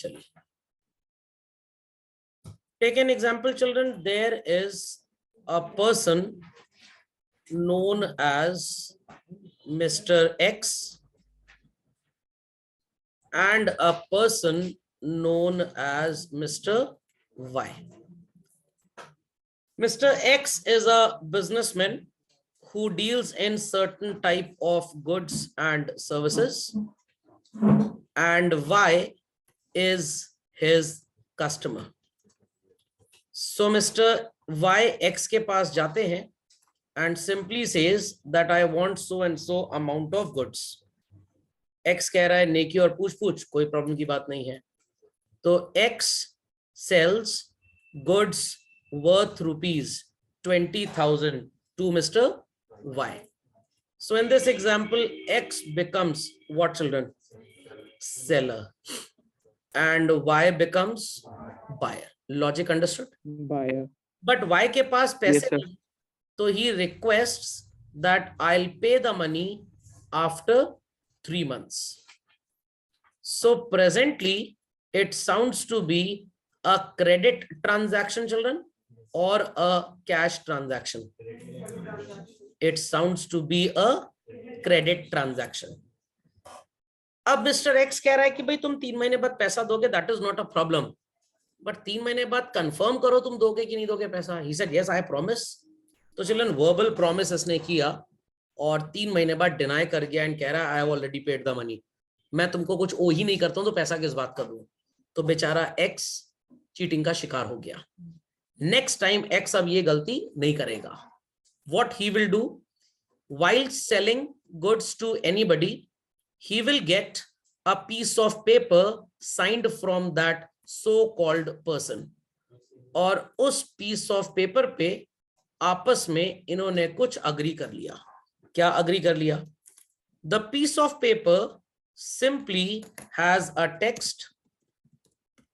चलिए, take an example children. There is a person known as Mr. X and a person known as Mr. Y. Mr. X is a businessman who deals in certain type of goods and services, and Y is his customer. So Mr. Y X के पास जाते हैं and simply says that I want so and so amount of goods. X कह रहा है नेकी और पूछ पूछ, कोई प्रॉब्लम की बात नहीं है. तो X sells goods worth ₹20,000 to Mr. Y. So in this example, X becomes what children? Seller. And Y becomes buyer. Logic understood? Buyer. But Y के पास पैसे Yes, sir. नहीं, so he requests that I'll pay the money after 3 months. So presently it sounds to be a credit transaction children or a cash transaction. It sounds to be a credit transaction. अब mister x कह रहा है कि भाई तुम 3 महीने बाद पैसा दोगे, that is not a problem, but 3 महीने बाद कंफर्म करो तुम दोगे कि नहीं दोगे पैसा. He said yes I promise. तो चिल्ड्रन वर्बल प्रॉमिस इसने किया और 3 महीने बाद डिनाई कर गया एंड कह रहा है I have already paid the money. मैं तुमको कुछ ओ ही नहीं करता हूं तो पैसा किस बात का दूं. तो बेचारा एक्स चीटिंग का शिकार हो गया. नेक्स्ट टाइम एक्स अब ये गलती नहीं करेगा. What he will do, while selling goods to anybody, he will get a piece of paper signed from that so-called person. और उस piece of paper पे आपस में इन्होंने कुछ agree कर लिया. क्या agree कर लिया? The piece of paper simply has a text,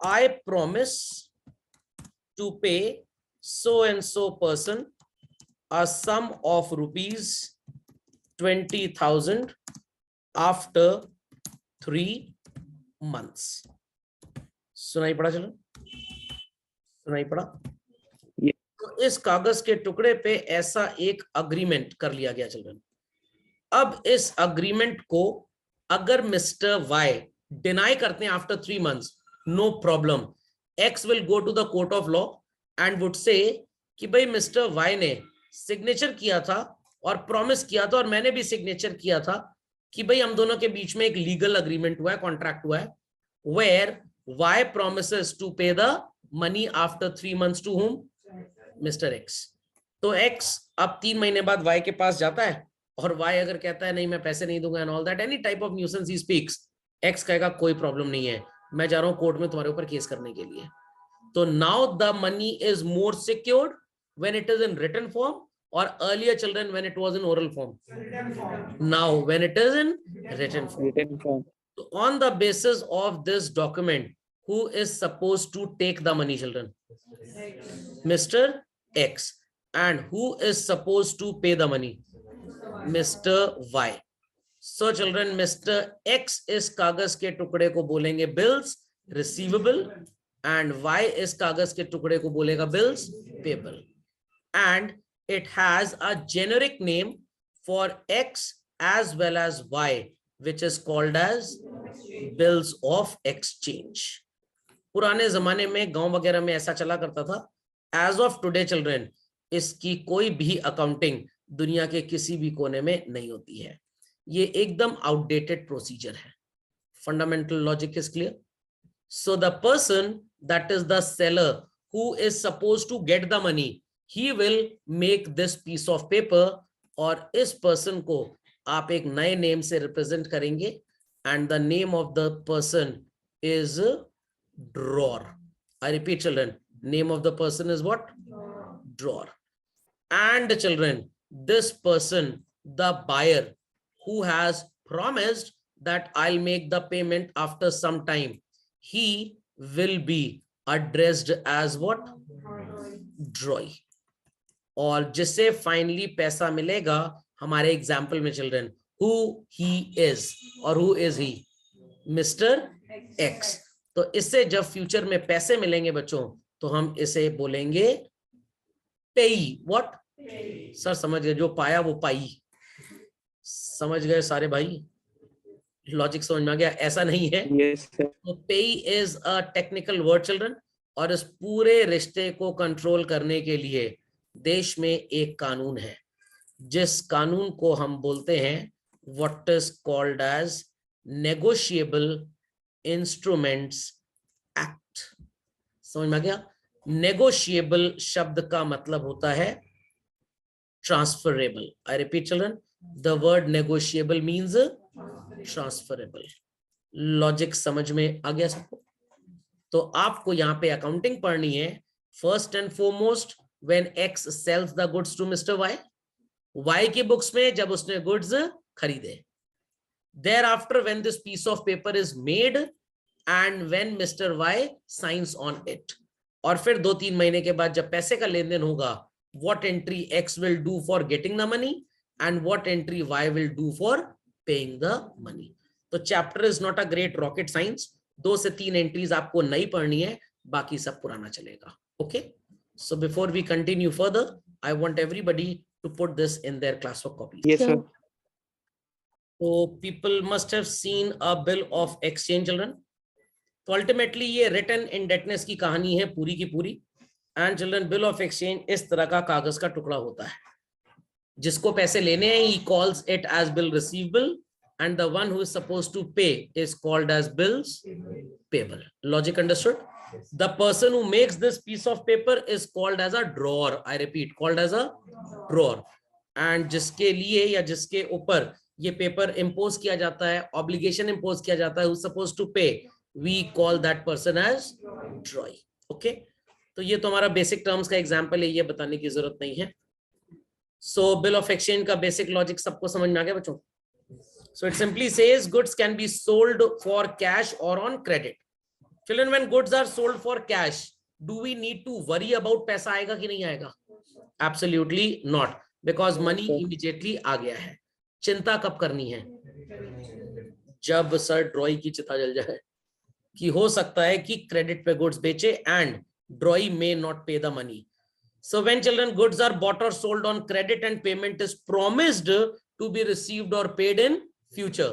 I promise to pay so and so person a sum of ₹20,000 after 3 months. सुनाई पड़ा चलो, सुनाई पड़ा. तो इस कागज के टुकड़े पे ऐसा एक अग्रीमेंट कर लिया गया चिल्ड्रन. अब इस अग्रीमेंट को अगर मिस्टर वाई डिनाई करते हैं after 3 months, no problem. X will go to the court of law and would say कि भाई मिस्टर वाई ने सिग्नेचर किया था और प्रॉमिस किया था और मैंने भी सिग्नेचर किया था कि भाई हम दोनों के बीच में एक लीगल अग्रीमेंट हुआ है, कॉन्ट्रैक्ट हुआ है, where Y promises to pay the money after 3 months to whom? Mister X. तो एक्स अब 3 महीने बाद वाई के पास जाता है और वाई अगर कहता है नहीं मैं पैसे नहीं दूंगा and all that, any type of nuisance he speaks, x कहेगा कोई प्रॉब्लम नहीं है, मैं जा रहा हूं कोर्ट में तुम्हारे ऊपर केस करने के लिए. तो now the money is more secured when it is in written form, or earlier children when it was in oral form. Now when it is in written form. So on the basis of this document, who is supposed to take the money children? Mr. X. And who is supposed to pay the money? Mr. Y. So children, Mr. X is कागज के टुकड़े को बोलेंगे bills receivable and Y is कागज के टुकड़े को बोलेगा bills payable. And it has a generic name for X as well as Y, which is called as bills of exchange. पुराने जमाने में गांव वगैरह में ऐसा चला करता था. As of today children, इसकी कोई भी अकाउंटिंग दुनिया के किसी भी कोने में नहीं होती है. ये एकदम आउटडेटेड प्रोसीजर है. Fundamental logic is clear. So the person that is the seller who is supposed to get the money, he will make this piece of paper और इस person को आप एक नए नेम से रिप्रेजेंट करेंगे and the name of the person is drawer. I repeat children, name of the person is what? Drawer. And children, this person, the buyer who has promised that I'll make the payment after some time, he will be addressed as what? Drawer. और जिससे finally पैसा मिलेगा हमारे example में children, who he is और who is he? Mister X. तो इससे जब फ्यूचर में पैसे मिलेंगे बच्चों तो हम इसे बोलेंगे पेई। What sir? समझ गए, जो पाया वो पाई। समझ गए सारे भाई? लॉजिक समझ में आ गया? ऐसा नहीं है। Yes sir. तो पेई is a technical word children, और इस पूरे रिश्ते को कंट्रोल करने के लिए देश में एक कानून है, जिस कानून को हम बोलते हैं what is called as negotiable instruments act. समझ में आ गया? नेगोशिएबल शब्द का मतलब होता है transferable. I repeat children, the word negotiable means transferable. Logic समझ में आ गया सबको? तो आपको यहाँ पे अकाउंटिंग पढ़नी है। First and foremost, when X sells the goods to mister Y, Y की बुक्स में जब उसने गुड्स खरीदे। Thereafter, when this piece of paper is made and when Mr. Y signs on it, और फिर 2-3 महीने के बाद जब पैसे का लेन देन होगा, what entry X will do for getting the money and what entry Y will do for paying the money. तो chapter is not a great rocket science. 2 से 3 एंट्रीज आपको नई पढ़नी है, बाकी सब पुराना चलेगा. Okay, so before we continue further, I want everybody to put this in their classwork copies. Yes sir. So people must have seen a bill of exchange children. तो अल्टीमेटली ये रिटन इंडेटनेस की कहानी है पूरी की पूरी. And children, bill of exchange इस तरह का कागज का टुकड़ा होता है जिसको पैसे लेने हैं. He calls it as bill receivable and the one who is supposed to pay is called as bills payable. Logic understood? The person who makes this piece of paper is called as a drawer. I repeat, called as a drawer. And जिसके लिए या जिसके ऊपर ये paper impose किया जाता है, obligation impose किया जाता है, हु इज सपोज्ड टू पे, we call that person as drawee. Okay, तो ये तो हमारा बेसिक टर्म्स का एग्जांपल है, ये बताने की जरूरत नहीं है. सो बिल ऑफ एक्सचेंज का बेसिक लॉजिक सबको समझ में आ गया बच्चों? So it simply says goods can be sold for cash और on credit. Children, when goods are sold for cash, do we need to worry about पैसा आएगा कि नहीं आएगा? Absolutely not, because money immediately आ गया है. चिंता कब करनी है? जब सर ड्रॉई की चिता जल जाए कि हो सकता है कि क्रेडिट पे गुड्स बेचे and drawee may not pay the money. So when children goods are bought और sold on credit and payment is promised to be received और paid in future.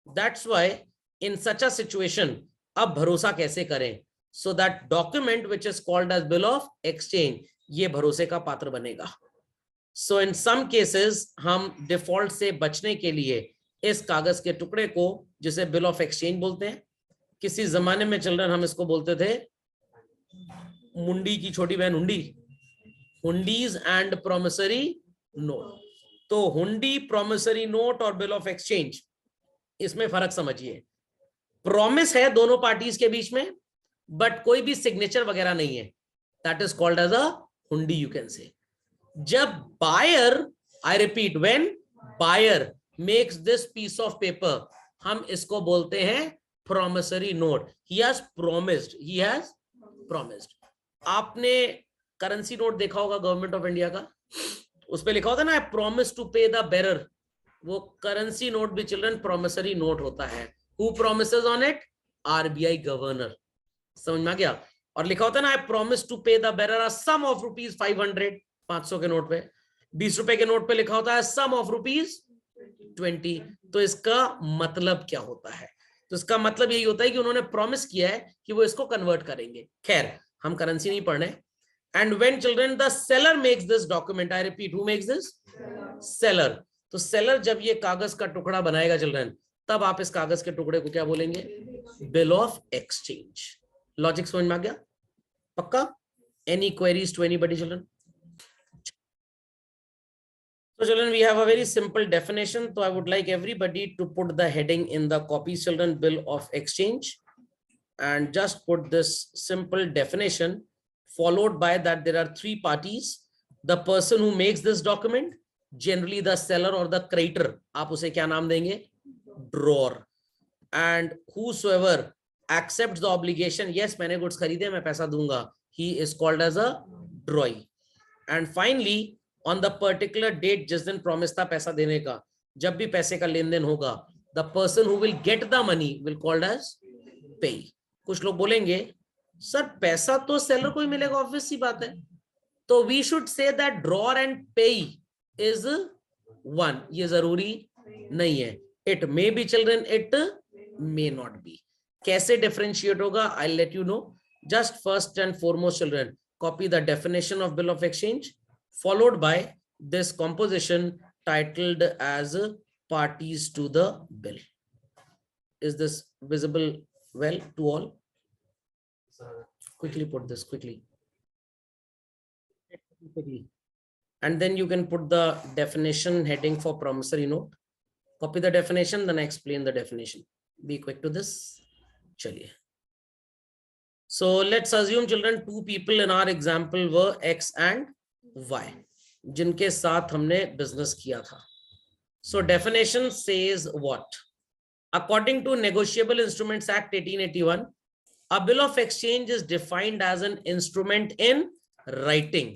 That's why in such a situation अब भरोसा कैसे करें? So that document which is called as bill of exchange ये भरोसे का पात्र बनेगा. सो इन सम केसेस हम डिफॉल्ट से बचने के लिए इस कागज के टुकड़े को, जिसे बिल ऑफ एक्सचेंज बोलते हैं, किसी जमाने में चिल्ड्रन हम इसको बोलते थे मुंडी की छोटी बहन हुंडी, हुंडीज एंड प्रोमिसरी नोट. तो हुंडी, प्रोमिसरी नोट और बिल ऑफ एक्सचेंज, इसमें फर्क समझिए. प्रॉमिस है दोनों पार्टीज के बीच में, बट कोई भी सिग्नेचर वगैरह नहीं है. That is called as a hundi, you can say. जब buyer, I repeat, when buyer makes this piece of paper, हम इसको बोलते हैं promissory note. He has promised. He has promised. आपने करेंसी नोट देखा होगा गवर्नमेंट ऑफ इंडिया का, उस पे लिखा होता है ना, I promise to pay the bearer. वो करेंसी नोट भी चिल्ड्रन प्रोमिसरी नोट होता है. Who promises on it? RBI governor. समझ में आ गया? और लिखा होता है ना, I promise to pay the bearer a sum of rupees 500. 500 के नोट पे, 20 रुपए के नोट पे लिखा होता है सम ऑफ रुपीज 20. तो इसका मतलब क्या होता है? तो इसका मतलब यही होता है कि उन्होंने प्रॉमिस किया है कि वो इसको कन्वर्ट करेंगे. खैर, हम करेंसी नहीं पढ़ रहे. And when children the seller makes this document, I repeat, who makes this? Seller. तो सेलर जब ये कागज का टुकड़ा बनाएगा चिल्ड्रन, तब आप इस कागज के टुकड़े को क्या बोलेंगे? Bill of exchange. लॉजिक समझ में आ गया? पक्का? Any queries to anybody children? So children, we have a very simple definition. So I would like everybody to put the heading in the copies, children, bill of exchange, and just put this simple definition. Followed by that, there are 3 parties. The person who makes this document, generally the seller or the creditor. आप उसे क्या नाम देंगे? Drawer. And whosoever accepts the obligation, yes, मैंने goods खरीदे, मैं पैसा दूंगा, he is called as a drawee. And finally, on the particular date, जिस दिन प्रॉमिस था पैसा देने का, जब भी पैसे का लेन देन होगा, the person who will get the money will called as payee. कुछ लोग बोलेंगे सर पैसा तो सेलर को ही मिलेगा, ऑब्वियस सी बात है, तो we should say that drawer and payee is one. ये जरूरी नहीं है, it may be children, it may not be. कैसे डिफरेंशिएट होगा, I let you know. Just first and foremost children, copy the definition of bill of exchange followed by this composition titled as parties to the bill. Is this visible well to all? Quickly put this quickly, and then you can put the definition heading for promissory note. Copy the definition, then explain the definition. Be quick to this. Chaliye. So let's assume children, two people in our example were X and Y, जिनके साथ हमने business किया था. So definition says what? According to Negotiable Instruments Act 1881, a bill of exchange is defined as an instrument in writing.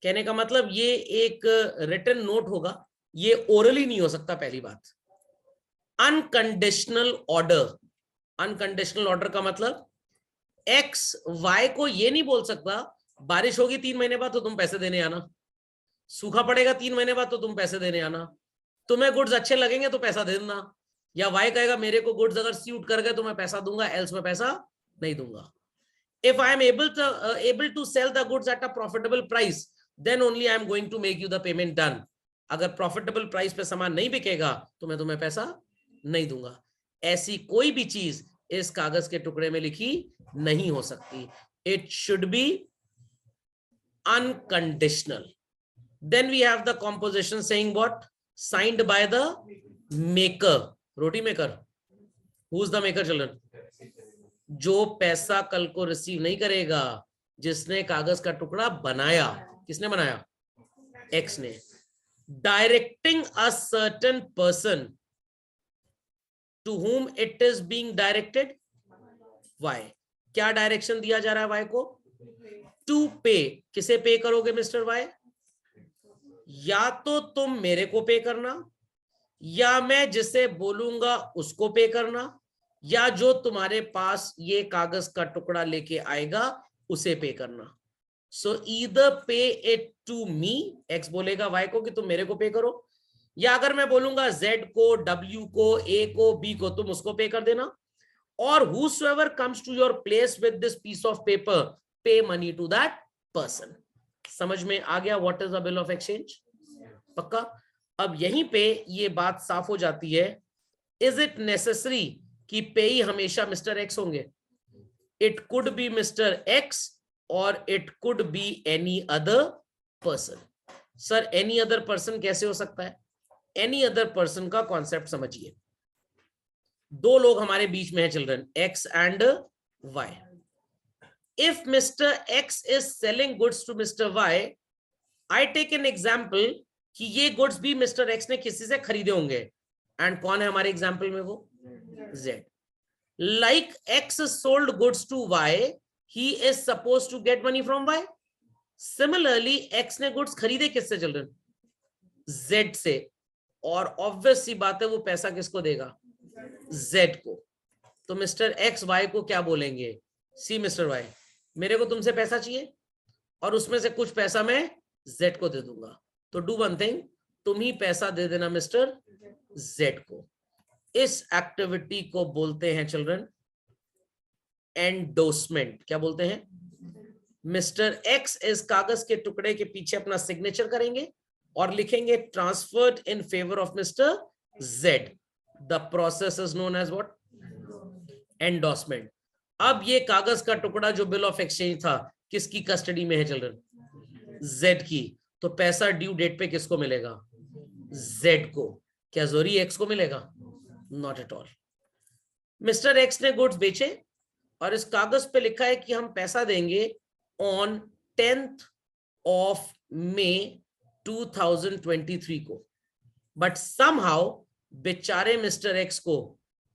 कहने का मतलब ये एक written note होगा, ये orally नहीं हो सकता, पहली बात. Unconditional order. Unconditional order का मतलब एक्स वाई को ये नहीं बोल सकता बारिश होगी 3 महीने बाद तो तुम पैसे देने आना, सूखा पड़ेगा 3 महीने बाद तो तुम पैसे देने आना, तुम्हें गुड्स अच्छे लगेंगे तो पैसा दे देना, या वाई कहेगा मेरे को गुड्स अगर सूट कर गए तो मैं पैसा दूंगा, एल्स मैं पैसा नहीं दूंगा. If I am able to sell the goods at a profitable price, then only I am going to make you the payment done. अगर प्रॉफिटेबल प्राइस पे सामान नहीं बिकेगा तो मैं तुम्हें पैसा नहीं दूंगा. ऐसी कोई भी चीज इस कागज के टुकड़े में लिखी नहीं हो सकती. It should be unconditional. Then we have the composition saying what? Signed by the maker. रोटी maker, who is the maker children? जो पैसा कल को रिसीव नहीं करेगा, जिसने कागज का टुकड़ा बनाया. किसने बनाया? एक्स ने. Directing a certain person to whom it is being directed, why? क्या डायरेक्शन दिया जा रहा है वाई को? टू पे. किसे पे करोगे मिस्टर वाई? या तो तुम मेरे को पे करना, या मैं जिसे बोलूंगा उसको पे करना, या जो तुम्हारे पास ये कागज का टुकड़ा लेके आएगा उसे पे करना. सो ईदर पे इट टू मी, एक्स बोलेगा वाई को कि तुम मेरे को पे करो, या अगर मैं बोलूंगा Z को, W को, A को, B को, तुम उसको पे कर देना. और whosoever comes to your place with this piece of paper, pay money to that person. समझ में आ गया what is a bill of exchange? पक्का? अब यहीं पे ये बात साफ हो जाती है. Is it necessary कि पेई हमेशा मिस्टर एक्स होंगे? It could be Mr. X or it could be any other person. Sir any other person कैसे हो सकता है? एनी अदर पर्सन का कॉन्सेप्ट समझिए. दो लोग हमारे बीच में है children, X and Y. If mister X is selling goods to mister Y, I take an example कि ये गुड्स भी मिस्टर एक्स ने किसी से खरीदे होंगे. एंड कौन है हमारे एग्जाम्पल में? वो Z. Like X sold goods to Y, he is suppose to get money from Y. Similarly X ने गुड्स खरीदे किससे चिल्ड्रन? जेड से. और ऑब्वियस सी बात है वो पैसा किसको देगा? Z को. तो मिस्टर एक्स वाई को क्या बोलेंगे? सी मिस्टर वाई, मेरे को तुमसे पैसा चाहिए और उसमें से कुछ पैसा मैं Z को दे दूंगा, तो डू वन थिंग, तुम ही पैसा दे देना मिस्टर Z को. इस एक्टिविटी को बोलते हैं चिल्ड्रन एंडोसमेंट. क्या बोलते हैं? मिस्टर एक्स इस कागज के टुकड़े के पीछे अपना सिग्नेचर करेंगे और लिखेंगे transferred in favour of mister Z. The process is known as what? Endorsement. अब ये कागज का टुकड़ा जो बिल ऑफ एक्सचेंज था किसकी कस्टडी में है चिल्ड्रन? जेड की. तो पैसा ड्यू डेट पे किसको मिलेगा? जेड को. क्या जरूरी एक्स को मिलेगा? Not at all. Mister x ने गुड्स बेचे और इस कागज पे लिखा है कि हम पैसा देंगे ऑन 10th of May 2023 को. बट समहाउ बेचारे मिस्टर एक्स को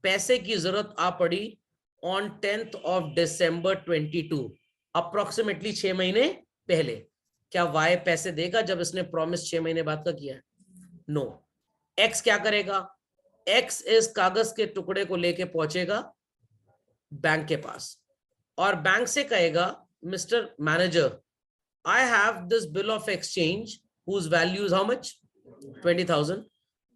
पैसे की जरूरत आ पड़ी on 10th of December 22, approximately 6 महीने पहले. क्या वाई पैसे देगा जब इसने प्रॉमिस 6 महीने बाद का किया है? नो. एक्स क्या करेगा? एक्स इस कागज के टुकड़े को लेके पहुंचेगा बैंक के पास और बैंक से कहेगा mister manager, I have this bill of exchange whose value is how much 20,000,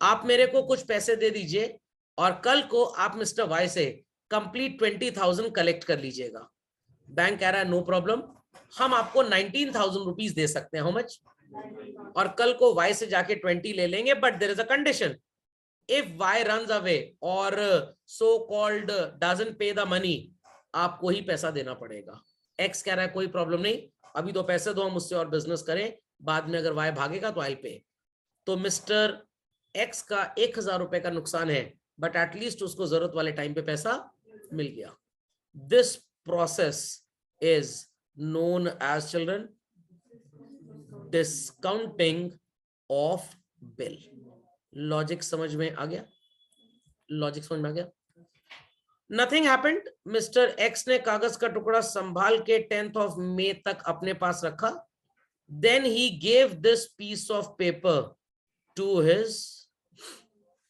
आप मेरे को कुछ पैसे दे दीजिए और कल को आप मिस्टर वाई से कंप्लीट 20,000 कलेक्ट कर लीजिएगा। बैंक कह रहा है नो प्रॉब्लम, हम आपको 19,000 रुपीज दे सकते हैं, हाउ मच, और कल को वाई से जाके 20 ले लेंगे, but there is a condition, if Y runs away और so called doesn't pay the money, आपको ही पैसा देना पड़ेगा। एक्स कह रहा है कोई प्रॉब्लम नहीं, अभी तो पैसे दो, हम उससे और बिजनेस करें, बाद में अगर वाई भागेगा तो आई पे। तो मिस्टर एक्स का 1,000 रुपए का नुकसान है, बट एटलीस्ट उसको जरूरत वाले टाइम पे पैसा मिल गया। This process is known as children discounting of bill. Logic समझ में आ गया? लॉजिक समझ में आ गया? नथिंग हैपेंड, मिस्टर एक्स ने कागज का टुकड़ा संभाल के 10th of May तक अपने पास रखा। Then he gave this piece of paper to his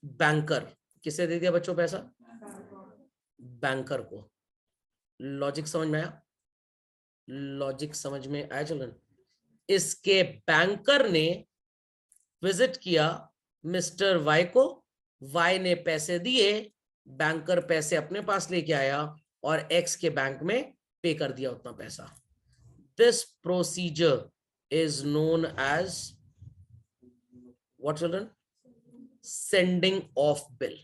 banker. किसे दे दिया बच्चों पैसा? बैंकर को। लॉजिक समझ में आया? लॉजिक समझ में आया चिल्ड्रन? इसके बैंकर ने विजिट किया मिस्टर वाई को, वाई ने पैसे दिए, बैंकर पैसे अपने पास लेके आया और एक्स के बैंक में पे कर दिया उतना पैसा। This procedure is known as what children? Sending of bill.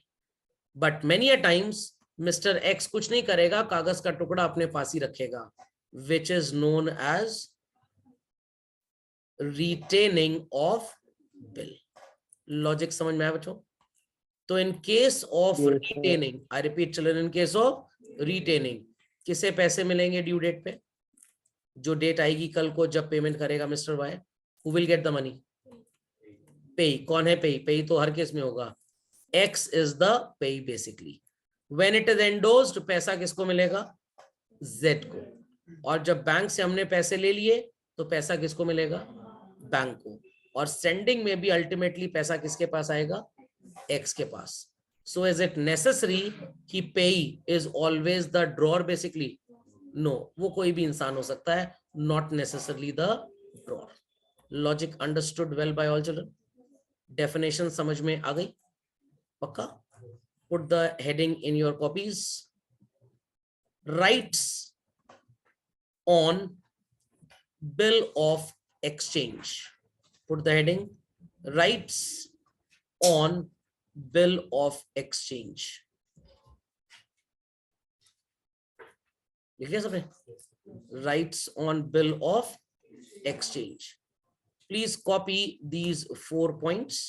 But many a times mister X कुछ नहीं करेगा, कागज का टुकड़ा अपने पास ही रखेगा, which is known as retaining of bill. Logic समझ में आया बच्चों? तो in case of retaining, I repeat children, in case of retaining, किसे पैसे मिलेंगे ड्यू डेट पे? जो डेट आएगी कल को जब पेमेंट करेगा mister Y, who will get the money? Payee. कौन है पेई? पेई तो हर केस में होगा, एक्स इज द पेई basically. When it is endorsed, पैसा किसको मिलेगा? जेड को। और जब बैंक से हमने पैसे ले लिए तो पैसा किसको मिलेगा? बैंक को। और सेंडिंग में भी अल्टीमेटली पैसा किसके पास आएगा? एक्स के पास। सो इज इट नेसेसरी कि payee is always the drawer basically? No, वो कोई भी इंसान हो सकता है, not necessarily the drawer. Logic understood well by all children? Definition समझ में आ गई? पक्का? Put the heading in your copies, rights on bill of exchange. Put the heading, rights on bill of exchange. लिख लिया सबने? Rights on bill of exchange. Please copy these 4 points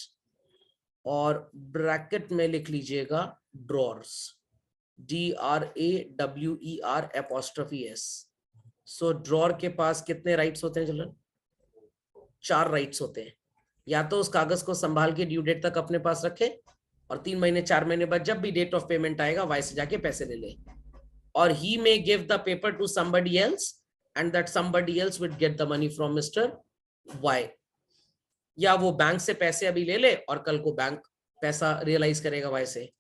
और bracket में लिख लीजिएगा drawers, DRAWER''S। सो drawer के पास कितने rights होते हैं चिल्ड्रन? 4 राइट्स होते हैं। या तो उस कागज को संभाल के ड्यू डेट तक अपने पास रखे और 3 महीने 4 महीने बाद जब भी डेट ऑफ पेमेंट आएगा वाई से जाके पैसे ले ले, और he may give the paper to somebody else and that somebody else will get the money from mister Y. या वो बैंक से पैसे अभी ले ले और कल को बैंक पैसा रियलाइज करेगा वाई से।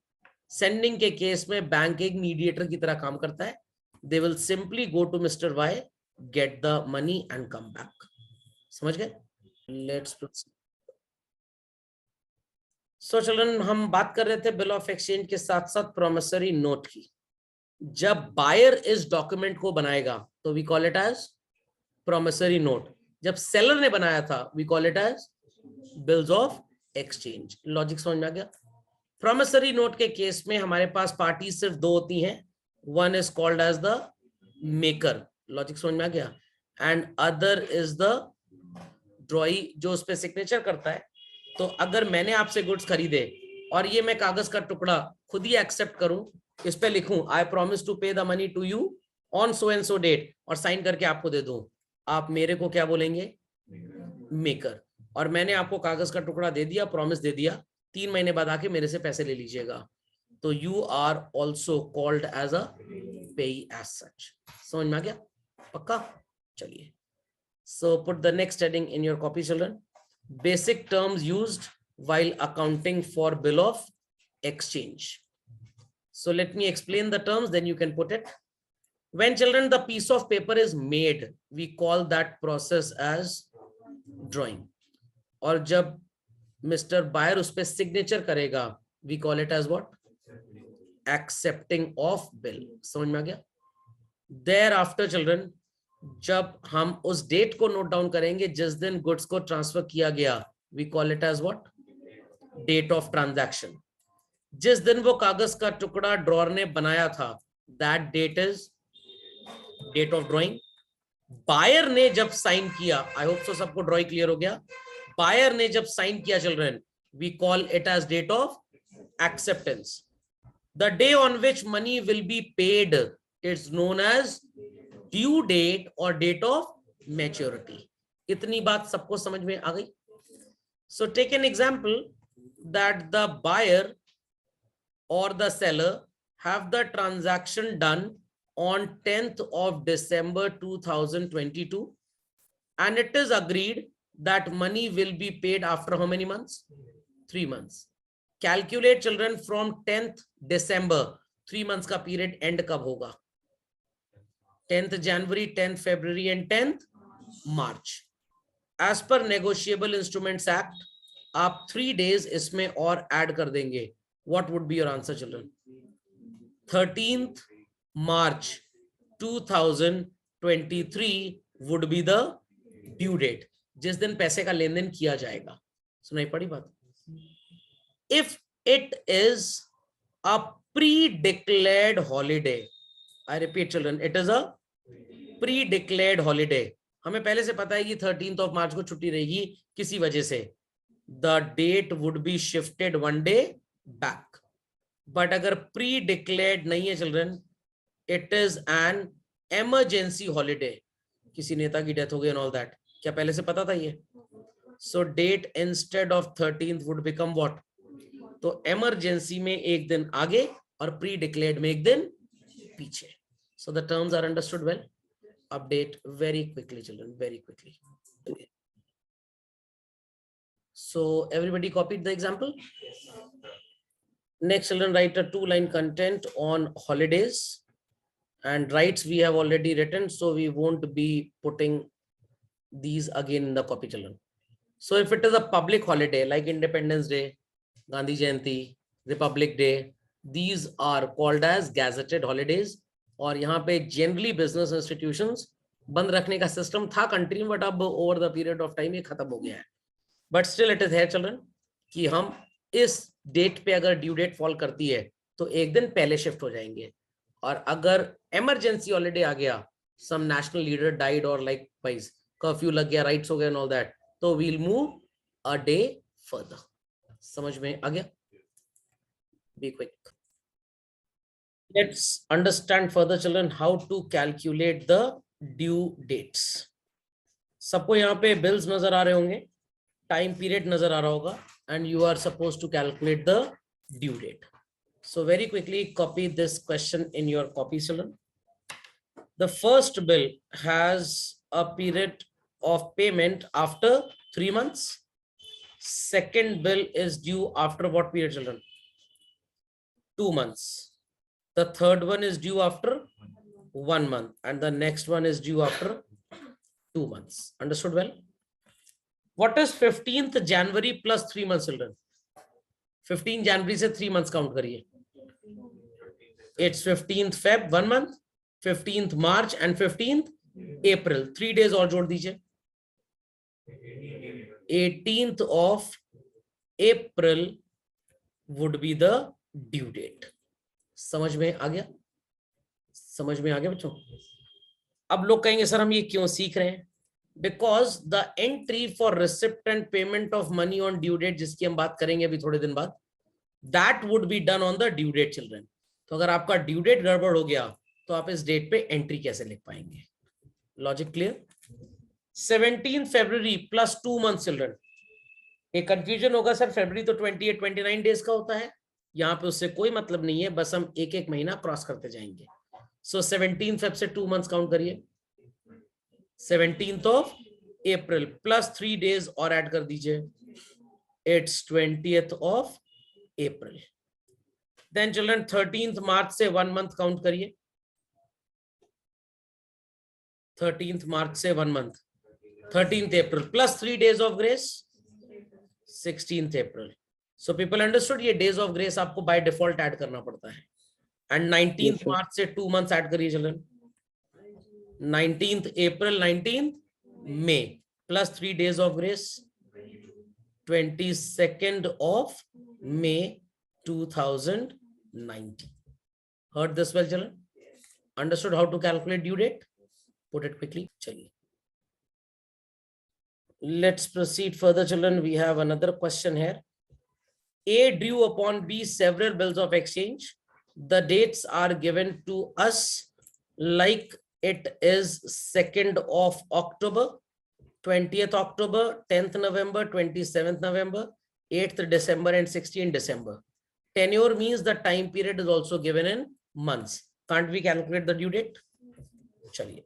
सेंडिंग के केस में बैंक एक मीडिएटर की तरह काम करता है। They will simply go to mister Y, get the money and come back. समझ गए? Let's proceed. सो चिल्ड्रन, हम बात कर रहे थे बिल ऑफ एक्सचेंज के साथ साथ प्रोमिसरी नोट की। जब बायर इस डॉक्यूमेंट को बनाएगा तो we call it as promissory note. जब सेलर ने बनाया था we call it as bills of exchange. Logic समझ में आ गया? प्रोमिसरी नोट के केस में हमारे पास पार्टी सिर्फ 2 होती हैं। One is called as the maker. Logic समझ में आ गया? And other is the drawee, जो उस पर सिग्नेचर करता है। तो अगर मैंने आपसे गुड्स खरीदे और ये मैं कागज का टुकड़ा खुद ही एक्सेप्ट करूं, इस पे लिखूं I promise to pay the money to you on so and so date और साइन करके आपको दे दूं, आप मेरे को क्या बोलेंगे? मेकर। और मैंने आपको कागज का टुकड़ा दे दिया, प्रॉमिस दे दिया, 3 महीने बाद आके मेरे से पैसे ले लीजिएगा, तो you are also called as a payee as सच। समझ में आ गया? पक्का? चलिए, so put the next heading in your copy children, basic terms used while accounting for bill of exchange. So let me explain the terms, then you can put it. When children the piece of paper is made, we call that process as drawing. और जब mister buyer उस पर signature करेगा, we call it as what? Accepting of bill. समझ में आ गया? Thereafter children, जब हम उस डेट को नोट डाउन करेंगे जिस दिन गुड्स को ट्रांसफर किया गया, we call it as what? Date of transaction. जिस दिन वो कागज का टुकड़ा ड्रॉर ने बनाया था, that date is date of drawing. Buyer ने जब साइन किया, आई होप सो सबको ड्रॉइंग क्लियर हो गया, बायर ने जब साइन किया children, we call it as date of acceptance. The day on which money will be paid it's known as due date और डेट ऑफ मैच्योरिटी. इतनी बात सबको समझ में आ गई? So take an example that the buyer और the seller have the transaction done on 10th of December 2022, and it is agreed that money will be paid after how many months? 3 months. Calculate children from 10th December, 3 months का period end कब होगा? 10th January, 10th February and 10th March. As per Negotiable Instruments Act, आप 3 days इसमें और add कर देंगे. What would be your answer children? 13th March 2023 would be the due date, जिस दिन पैसे का लेन देन किया जाएगा. सुनाई पड़ी बात? If it is a pre-declared holiday, I repeat children, it is a pre-declared holiday. हमें पहले से पता है कि 13th of March को छुट्टी रहेगी किसी वजह से. The date would be shifted 1 day back. But अगर pre-declared नहीं है children, it is an emergency holiday. किसी नेता की डेथ हो गई and all that. क्या पहले से पता था ये? So date instead of 13th would become what? तो emergency में एक दिन आगे और pre-declared में एक दिन पीछे. So the terms are understood well. Update very quickly children, very quickly. Okay. So everybody copied the example? Next children, write a 2-line content on holidays. And rights we have already written, so we won't be putting these again in the copy children. So if it is a public holiday like Independence Day, Gandhi Jayanti, Republic Day, these are called as gazetted holidays. और यहाँ पे generally business institutions बंद रखने का system था country में, but अब over the period of time ये खत्म हो गया है. But still it is here children कि हम इस date पे अगर due date fall करती है तो एक दिन पहले shift हो जाएंगे. और अगर इमरजेंसी हॉलीडे आ गया, सम नेशनल लीडर डाइड और लाइक वाइज कर्फ्यू लग गया, राइट्स हो गए एंड ऑल दैट, तो we'll move a day further. समझ में आ गया? Be quick. Let's understand further children how to calculate the due dates. सबको यहाँ पे बिल्स नजर आ रहे होंगे, टाइम पीरियड नजर आ रहा होगा, and you are suppose to calculate the due date. So very quickly copy this question in your copy children. The first bill has a period of payment after 3 months. Second bill is due after what period children? 2 months. The third one is due after 1 month and the next one is due after 2 months. Understood well? What is 15th January plus 3 months children? 15 January से 3 months count करिए. It's 15th Feb 1 month, 15th March and 15th April. 3 days और जोड़ दीजिए. 18th of April would be the due date. समझ में आ गया? समझ में आ गया बच्चों? अब लोग कहेंगे सर हम ये क्यों सीख रहे हैं? Because the entry for receipt and payment of money on due date, जिसकी हम बात करेंगे अभी थोड़े दिन बाद, that would be done on the due date children. तो अगर आपका ड्यू डेट गड़बड़ हो गया तो आप इस डेट पे एंट्री कैसे लिख पाएंगे? Logic clear? 17 फरवरी प्लस 2 मंथ चिल्ड्रन. एक कंफ्यूजन होगा सर फरवरी तो 28-29 डेज का होता है, यहाँ पे उससे कोई मतलब नहीं है, बस हम एक एक महीना क्रॉस करते जाएंगे. सो 17 फेब से 2 मंथ्स काउंट करिए. 17th of April plus 3 days और ऐड कर दीजिए. It's 20th of April. Then children 13th March से 1 month काउंट करिए. 13th March से 1 month, 13th April plus 3 days of grace, 16th April. So people understood, ये days of grace आपको by default add करना पड़ता है. And 19th March से 2 months add करिए चलन. 19th April, 19th May plus 3 days of grace, 22nd of May 2019. Heard this well, children? Understood how to calculate due date? Put it quickly. Chaliye. Let's proceed further, children. We have another question here. A drew upon B several bills of exchange. The dates are given to us like it is 2nd of October, 20th October, 10th November, 27th November, 8th December, and 16th December. Tenure means the time period is also given in months. Can't we calculate the due date? Chaliye.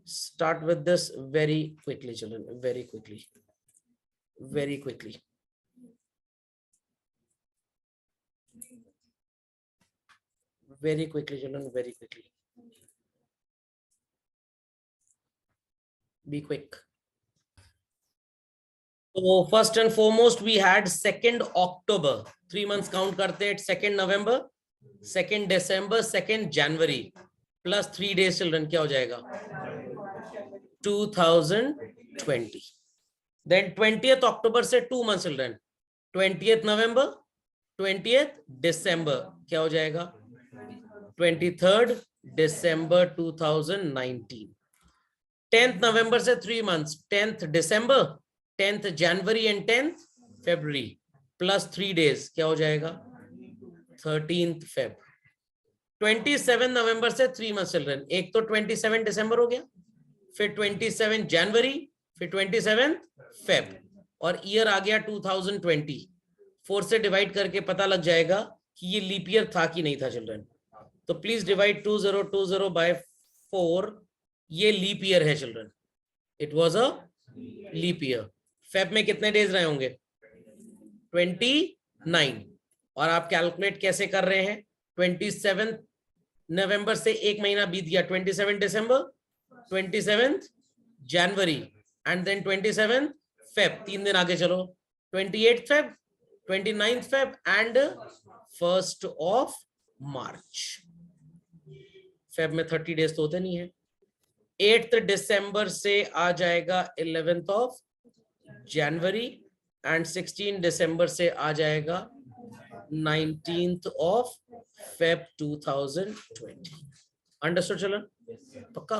Start with this very quickly, children. Very quickly. Very quickly. Very quickly, children. Very quickly. Be quick. So first and foremost, we had 2nd October. 3 months count karte at 2nd November, 2nd December, 2nd January. Plus 3 days, children. Kya ho jayega? 2020. Then 20th October se 2 months, children. 20th November, 20th December. Kya ho jayega? 23rd December 2019. 10th November se 3 months. 10th December, 10th January and 10th February. Plus 3 days. Kya ho jayega? 13th Feb. 27 November से 3 months children. एक तो 27 December हो गया, फिर 27 January, फिर 27 Feb और year आ गया 2020. 4 से डिवाइड करके पता लग जाएगा कि ये लीप ईयर था कि नहीं था चिल्ड्रन. तो प्लीज डिवाइड 2020 बाय 4. ये लीप ईयर है children. It was a leap year. Feb में कितने डेज रहे होंगे? 29. और आप कैलकुलेट कैसे कर रहे हैं? 27 नवंबर से एक महीना बीत गया. 27 दिसंबर, 27 जनवरी एंड देन 27 फेब. 3 दिन आगे चलो. 28 Feb, 29 Feb and 1st of March. Feb में 30 डेज तो होते नहीं है. 8th दिसंबर से आ जाएगा 11th of जनवरी एंड 16 दिसंबर से आ जाएगा 19th of Feb 2020. Understood, children? पक्का?